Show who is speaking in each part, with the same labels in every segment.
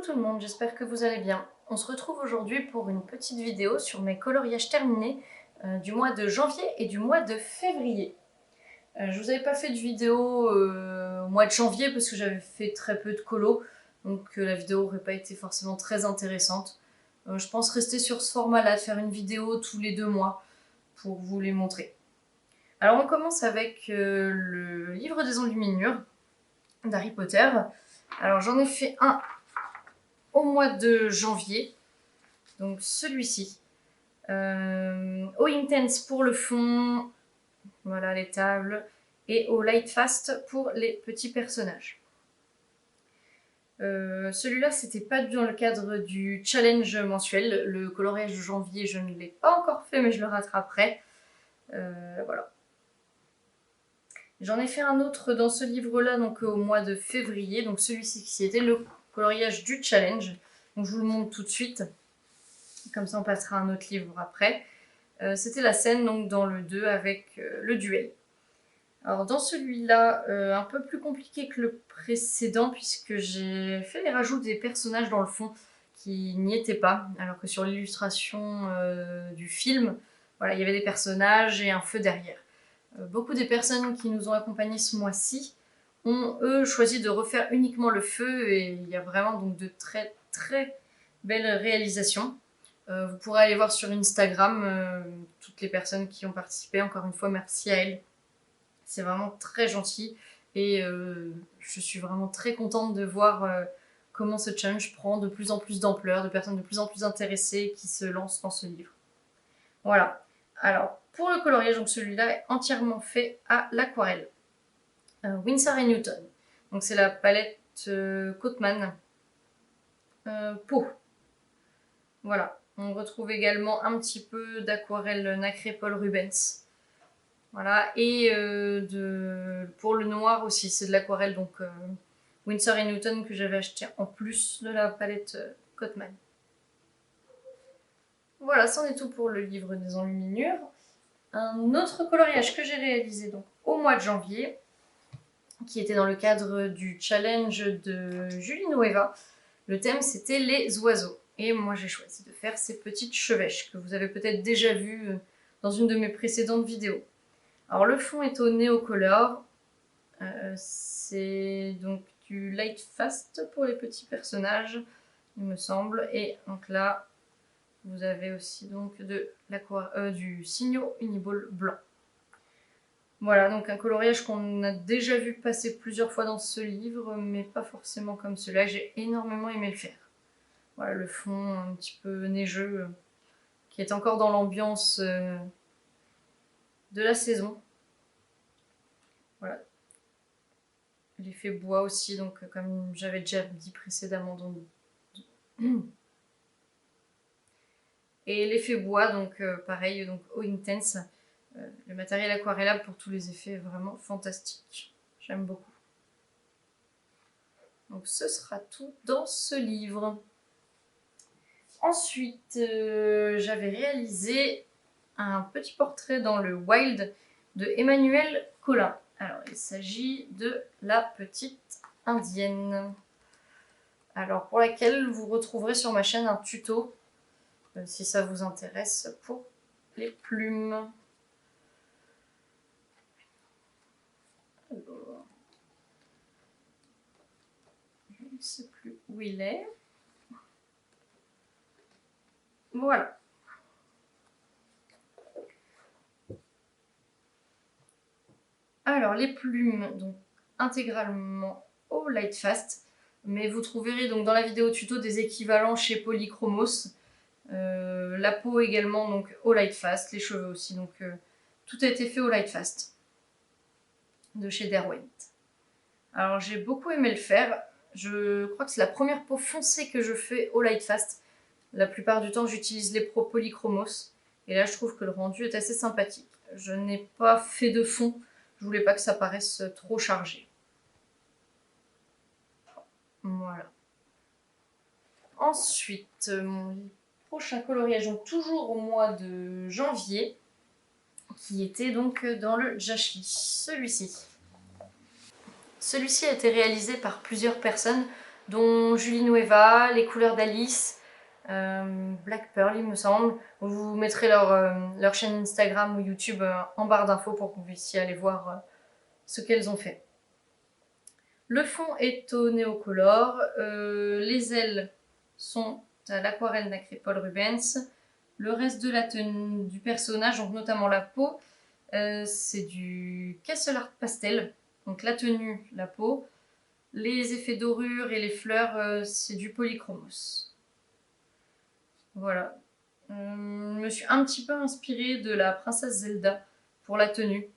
Speaker 1: tout le monde, j'espère que vous allez bien. On se retrouve aujourd'hui pour une petite vidéo sur mes coloriages terminés du mois de janvier et du mois de février. Je vous avais pas fait de vidéo au mois de janvier parce que j'avais fait très peu de colos, donc la vidéo n'aurait pas été forcément très intéressante. Je pense rester sur ce format-là, de faire une vidéo tous les 2 mois pour vous les montrer. Alors on commence avec le livre des enluminures d'Harry Potter. Alors j'en ai fait un au mois de janvier, donc celui-ci. Au Intense pour le fond, voilà les tables, et au Light Fast pour les petits personnages. Celui-là, c'était pas dans le cadre du challenge mensuel. Le coloriage de janvier, je ne l'ai pas encore fait, mais je le rattraperai. Voilà. J'en ai fait un autre dans ce livre-là, donc au mois de février. Donc celui-ci qui était le coloriage du challenge. Donc je vous le montre tout de suite. Comme ça, on passera à un autre livre après. C'était la scène donc dans le 2 avec le duel. Alors dans celui-là, un peu plus compliqué que le précédent puisque j'ai fait les rajouts des personnages dans le fond qui n'y étaient pas, alors que sur l'illustration du film, voilà, il y avait des personnages et un feu derrière. Beaucoup des personnes qui nous ont accompagnés ce mois-ci ont eux choisi de refaire uniquement le feu et il y a vraiment donc de très très belles réalisations. Vous pourrez aller voir sur Instagram toutes les personnes qui ont participé. Encore une fois, merci à elles. C'est vraiment très gentil et je suis vraiment très contente de voir comment ce challenge prend de plus en plus d'ampleur, de personnes de plus en plus intéressées qui se lancent dans ce livre. Voilà. Alors, pour le coloriage, donc celui-là est entièrement fait à l'aquarelle. Winsor & Newton. Donc c'est la palette Cotman Peau. Voilà. On retrouve également un petit peu d'aquarelle nacré Paul Rubens. Voilà. Et pour le noir aussi, c'est de l'aquarelle, donc Winsor & Newton que j'avais acheté en plus de la palette Cotman. Voilà, c'en est tout pour le livre des enluminures. Un autre coloriage que j'ai réalisé donc au mois de janvier, qui était dans le cadre du challenge de Julie Nueva. Le thème c'était les oiseaux. Et moi j'ai choisi de faire ces petites chevêches que vous avez peut-être déjà vues dans une de mes précédentes vidéos. Alors le fond est au Neocolor. C'est donc du Light Fast pour les petits personnages, il me semble. Et donc là, vous avez aussi donc du Signo Uniball blanc. Voilà, donc un coloriage qu'on a déjà vu passer plusieurs fois dans ce livre, mais pas forcément comme celui-là. J'ai énormément aimé le faire. Voilà, le fond un petit peu neigeux, qui est encore dans l'ambiance de la saison. Voilà. L'effet bois aussi, donc comme j'avais déjà dit précédemment. Et l'effet bois, donc pareil, donc au Intense. Le matériel aquarellable pour tous les effets est vraiment fantastique. J'aime beaucoup. Donc ce sera tout dans ce livre. Ensuite, j'avais réalisé un petit portrait dans le Wild de Emmanuelle Collin. Alors, il s'agit de la petite indienne. Alors, pour laquelle vous retrouverez sur ma chaîne un tuto, si ça vous intéresse, pour les plumes. Alors, je ne sais plus où il est. Voilà. Alors, les plumes, donc intégralement au Light Fast, mais vous trouverez donc dans la vidéo tuto des équivalents chez Polychromos. La peau également donc au Light Fast, les cheveux aussi, donc tout a été fait au Light Fast de chez Derwent. Alors j'ai beaucoup aimé le faire. Je crois que c'est la première peau foncée que je fais au Light Fast. La plupart du temps j'utilise les Polychromos et là je trouve que le rendu est assez sympathique. Je n'ai pas fait de fond, je voulais pas que ça paraisse trop chargé. Voilà. Ensuite, mon prochain coloriage, donc toujours au mois de janvier, qui était donc dans le Jashi, celui-ci. Celui-ci a été réalisé par plusieurs personnes, dont Julie Nueva, les couleurs d'Alice, Black Pearl il me semble. Je vous mettrai leur chaîne Instagram ou YouTube en barre d'infos pour que vous puissiez aller voir ce qu'elles ont fait. Le fond est au néocolor, les ailes sont à l'aquarelle nacré Paul Rubens. Le reste de la tenue du personnage, donc notamment la peau, c'est du Castle Art Pastel. Donc la tenue, la peau. Les effets dorure et les fleurs, c'est du Polychromos. Voilà. Je me suis un petit peu inspirée de la princesse Zelda pour la tenue,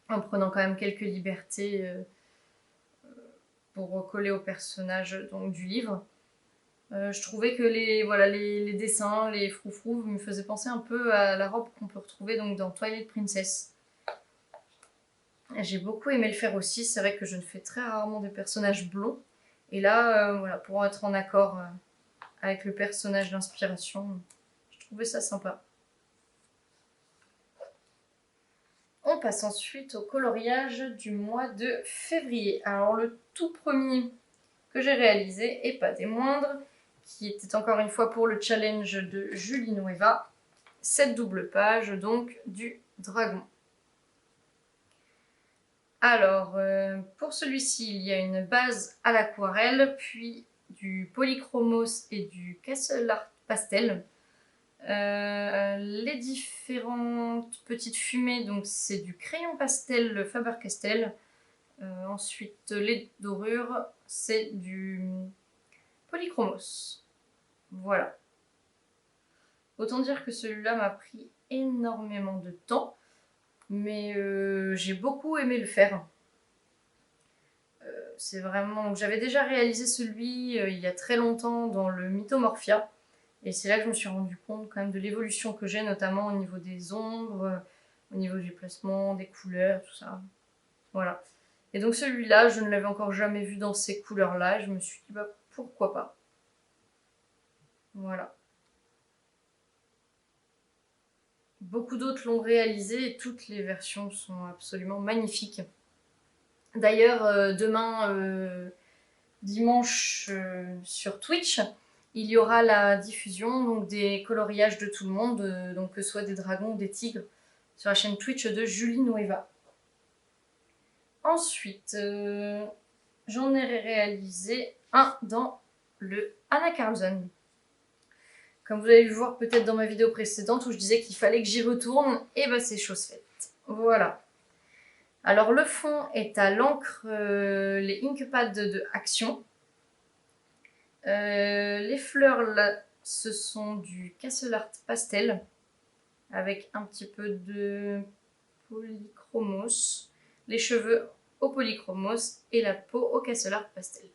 Speaker 1: en prenant quand même quelques libertés pour recoller au personnage donc, du livre. Je trouvais que les dessins, les froufrous me faisaient penser un peu à la robe qu'on peut retrouver donc, dans Twilight Princess. J'ai beaucoup aimé le faire aussi, c'est vrai que je ne fais très rarement des personnages blonds. Et là, voilà, pour être en accord avec le personnage d'inspiration, je trouvais ça sympa. On passe ensuite au coloriage du mois de février. Alors le tout premier que j'ai réalisé, et pas des moindres, qui était encore une fois pour le challenge de Julie Nueva, cette double page donc du dragon. Alors, pour celui-ci, il y a une base à l'aquarelle, puis du polychromos et du Castle Art Pastel. Les différentes petites fumées, donc c'est du crayon pastel Faber-Castell. Ensuite, les dorures, c'est du polychromos. Voilà. Autant dire que celui-là m'a pris énormément de temps, mais j'ai beaucoup aimé le faire. C'est vraiment... J'avais déjà réalisé celui il y a très longtemps dans le Mythomorphia, et c'est là que je me suis rendu compte quand même de l'évolution que j'ai, notamment au niveau des ombres, au niveau du placement, des couleurs, tout ça. Voilà. Et donc celui-là, je ne l'avais encore jamais vu dans ces couleurs-là, je me suis dit, bah pourquoi pas. Voilà. Beaucoup d'autres l'ont réalisé et toutes les versions sont absolument magnifiques. D'ailleurs, demain, dimanche, sur Twitch, il y aura la diffusion donc, des coloriages de tout le monde, donc que ce soit des dragons ou des tigres, sur la chaîne Twitch de Julie Nueva. Ensuite, j'en ai réalisé un dans le Anna Carlson. Comme vous avez pu voir peut-être dans ma vidéo précédente où je disais qu'il fallait que j'y retourne, et ben c'est chose faite. Voilà. Alors le fond est à l'encre, les Inkpad de Action. Les fleurs là, ce sont du Castle Art Pastel avec un petit peu de polychromos. Les cheveux au polychromos et la peau au Castle Art Pastel.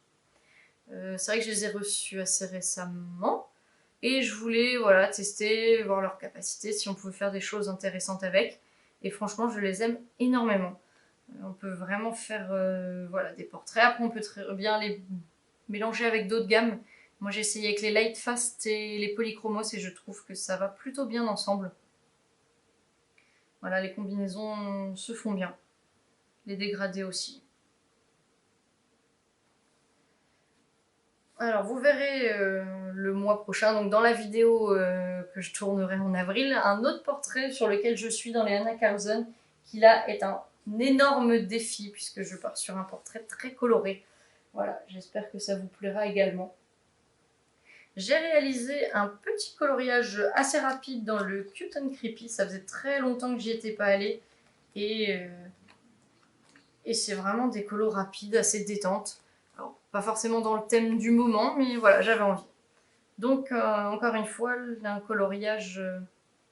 Speaker 1: C'est vrai que je les ai reçus assez récemment. Et je voulais voilà, tester, voir leur capacité, si on pouvait faire des choses intéressantes avec. Et franchement, je les aime énormément. On peut vraiment faire voilà, des portraits. Après, on peut très bien les mélanger avec d'autres gammes. Moi, j'ai essayé avec les Light Fast et les Polychromos et je trouve que ça va plutôt bien ensemble. Voilà, les combinaisons se font bien. Les dégradés aussi. Alors, vous verrez le mois prochain, donc dans la vidéo que je tournerai en avril, un autre portrait sur lequel je suis dans les Anna Carlson, qui là est un énorme défi, puisque je pars sur un portrait très coloré. Voilà, j'espère que ça vous plaira également. J'ai réalisé un petit coloriage assez rapide dans le Cute and Creepy, ça faisait très longtemps que j'y étais pas allée, et c'est vraiment des colos rapides, assez détentes. Alors, pas forcément dans le thème du moment, mais voilà, j'avais envie. Donc, encore une fois, un coloriage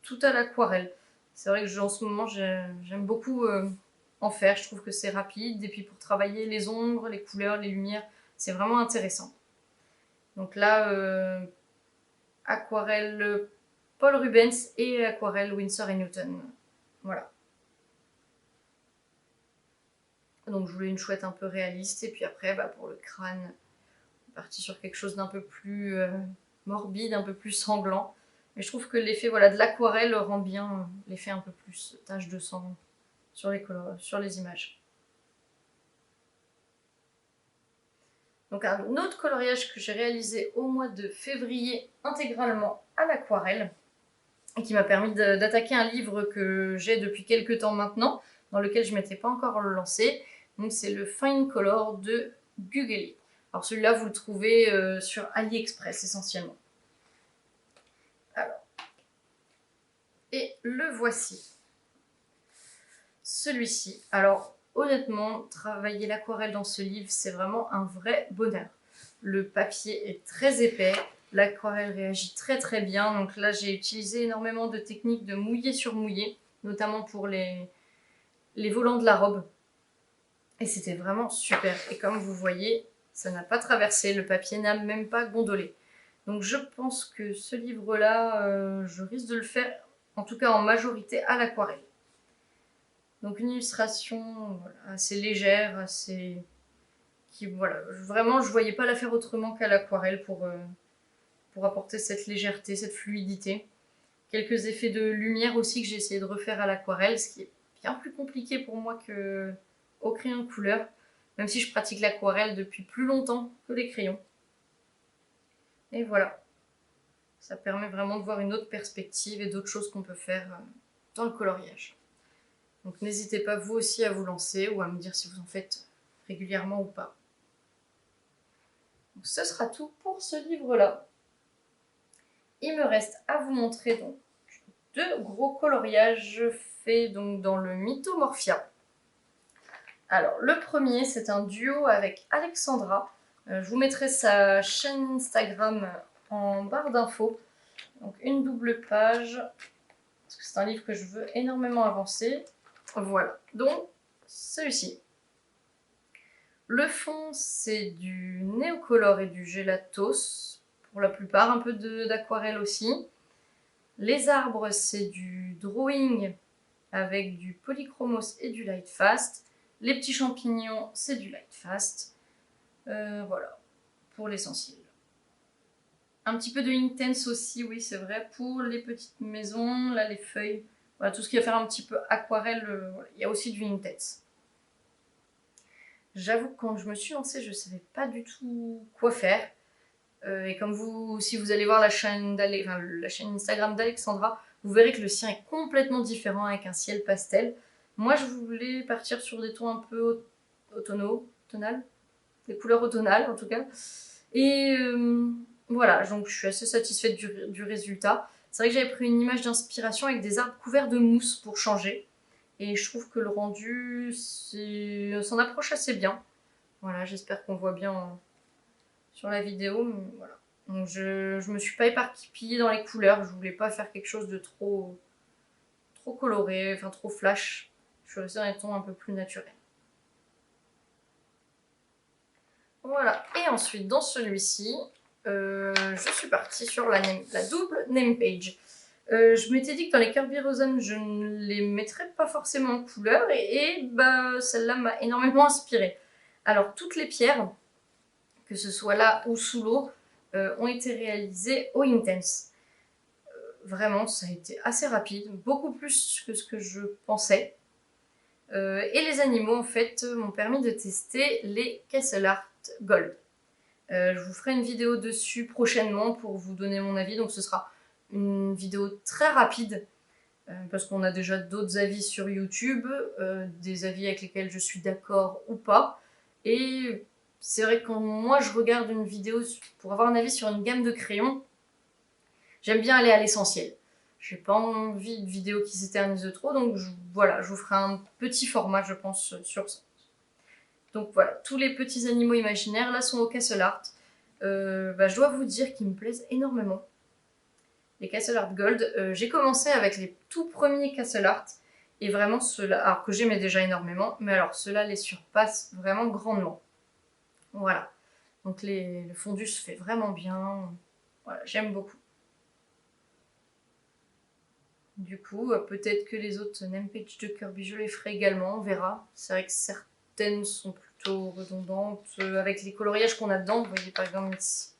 Speaker 1: tout à l'aquarelle. C'est vrai que en ce moment, j'aime beaucoup en faire. Je trouve que c'est rapide. Et puis, pour travailler les ombres, les couleurs, les lumières, c'est vraiment intéressant. Donc là, aquarelle Paul Rubens et aquarelle Winsor & Newton. Voilà. Donc, je voulais une chouette un peu réaliste. Et puis après, bah, pour le crâne, parti sur quelque chose d'un peu plus morbide, un peu plus sanglant. Mais je trouve que l'effet voilà, de l'aquarelle rend bien l'effet un peu plus tache de sang sur les images. Donc un autre coloriage que j'ai réalisé au mois de février intégralement à l'aquarelle et qui m'a permis d'attaquer un livre que j'ai depuis quelques temps maintenant, dans lequel je ne m'étais pas encore lancée. Donc c'est le Fine Color de Gugeli. Alors celui-là, vous le trouvez sur AliExpress essentiellement. Alors, et le voici. Celui-ci. Alors honnêtement, travailler l'aquarelle dans ce livre, c'est vraiment un vrai bonheur. Le papier est très épais, l'aquarelle réagit très très bien. Donc là, j'ai utilisé énormément de techniques de mouiller sur mouiller, notamment pour les volants de la robe. Et c'était vraiment super. Et comme vous voyez, ça n'a pas traversé, le papier n'a même pas gondolé. Donc je pense que ce livre-là, je risque de le faire, en tout cas en majorité, à l'aquarelle. Donc une illustration voilà, assez légère, assez... voilà, vraiment, je voyais pas la faire autrement qu'à l'aquarelle pour apporter cette légèreté, cette fluidité. Quelques effets de lumière aussi que j'ai essayé de refaire à l'aquarelle, ce qui est bien plus compliqué pour moi qu'au crayon de couleur, même si je pratique l'aquarelle depuis plus longtemps que les crayons. Et voilà, ça permet vraiment de voir une autre perspective et d'autres choses qu'on peut faire dans le coloriage. Donc n'hésitez pas vous aussi à vous lancer ou à me dire si vous en faites régulièrement ou pas. Donc, ce sera tout pour ce livre-là. Il me reste à vous montrer donc deux gros coloriages faits donc dans le Mythomorphia. Alors le premier, c'est un duo avec Alexandra. Je vous mettrai sa chaîne Instagram en barre d'infos. Donc une double page, parce que c'est un livre que je veux énormément avancer. Voilà, donc celui-ci. Le fond, c'est du Neocolor et du Gelatos, pour la plupart, un peu d'aquarelle aussi. Les arbres, c'est du Drawing avec du Polychromos et du Lightfast. Les petits champignons, c'est du Lightfast. Voilà, pour l'essentiel. Un petit peu de Intense aussi, oui, c'est vrai, pour les petites maisons, là, les feuilles. Voilà, tout ce qui va faire un petit peu aquarelle, voilà. Il y a aussi du Intense. J'avoue que quand je me suis lancée, je ne savais pas du tout quoi faire. Et comme si vous allez voir la chaîne Instagram d'Alexandra, vous verrez que le sien est complètement différent avec un ciel pastel. Moi, je voulais partir sur des tons un peu tonales, des couleurs automnales en tout cas. Et voilà, donc je suis assez satisfaite du résultat. C'est vrai que j'avais pris une image d'inspiration avec des arbres couverts de mousse pour changer. Et je trouve que le rendu s'en approche assez bien. Voilà, j'espère qu'on voit bien sur la vidéo. Mais voilà. Donc je me suis pas éparpillée dans les couleurs. Je voulais pas faire quelque chose de trop coloré, enfin trop flash. Je suis restée dans les tons un peu plus naturels. Voilà. Et ensuite, dans celui-ci, je suis partie sur la double name page. Je m'étais dit que dans les Kirby Rosen, je ne les mettrais pas forcément en couleur et bah, celle-là m'a énormément inspirée. Alors, toutes les pierres, que ce soit là ou sous l'eau, ont été réalisées au Intense. Vraiment, ça a été assez rapide, beaucoup plus que ce que je pensais. Et les animaux, en fait, m'ont permis de tester les Castle Art Gold. Je vous ferai une vidéo dessus prochainement pour vous donner mon avis, donc ce sera une vidéo très rapide parce qu'on a déjà d'autres avis sur YouTube, des avis avec lesquels je suis d'accord ou pas. Et c'est vrai que quand moi je regarde une vidéo pour avoir un avis sur une gamme de crayons, j'aime bien aller à l'essentiel. J'ai pas envie de vidéos qui s'éternisent trop, donc voilà, je vous ferai un petit format, je pense, sur ça. Donc voilà, tous les petits animaux imaginaires là sont au Castle Art. Je dois vous dire qu'ils me plaisent énormément. Les Castle Art Gold, j'ai commencé avec les tout premiers Castle Art et vraiment ceux-là, alors que j'aimais déjà énormément, mais alors ceux-là les surpassent vraiment grandement. Voilà, donc le fondu se fait vraiment bien, voilà, j'aime beaucoup. Du coup, peut-être que les autres name page de Kirby, je les ferai également, on verra. C'est vrai que certaines sont plutôt redondantes avec les coloriages qu'on a dedans. Vous voyez par exemple ici,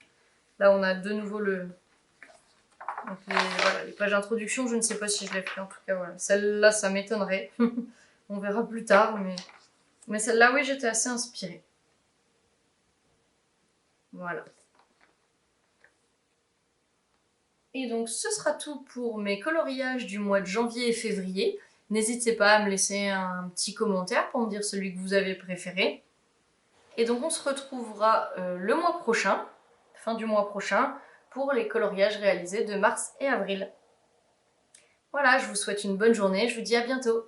Speaker 1: là on a de nouveau donc les pages d'introduction, je ne sais pas si je les ferai en tout cas. Voilà. Celle-là, ça m'étonnerait. On verra plus tard, mais celle-là, oui, j'étais assez inspirée. Voilà. Et donc ce sera tout pour mes coloriages du mois de janvier et février. N'hésitez pas à me laisser un petit commentaire pour me dire celui que vous avez préféré. Et donc on se retrouvera le mois prochain, fin du mois prochain, pour les coloriages réalisés de mars et avril. Voilà, je vous souhaite une bonne journée, je vous dis à bientôt.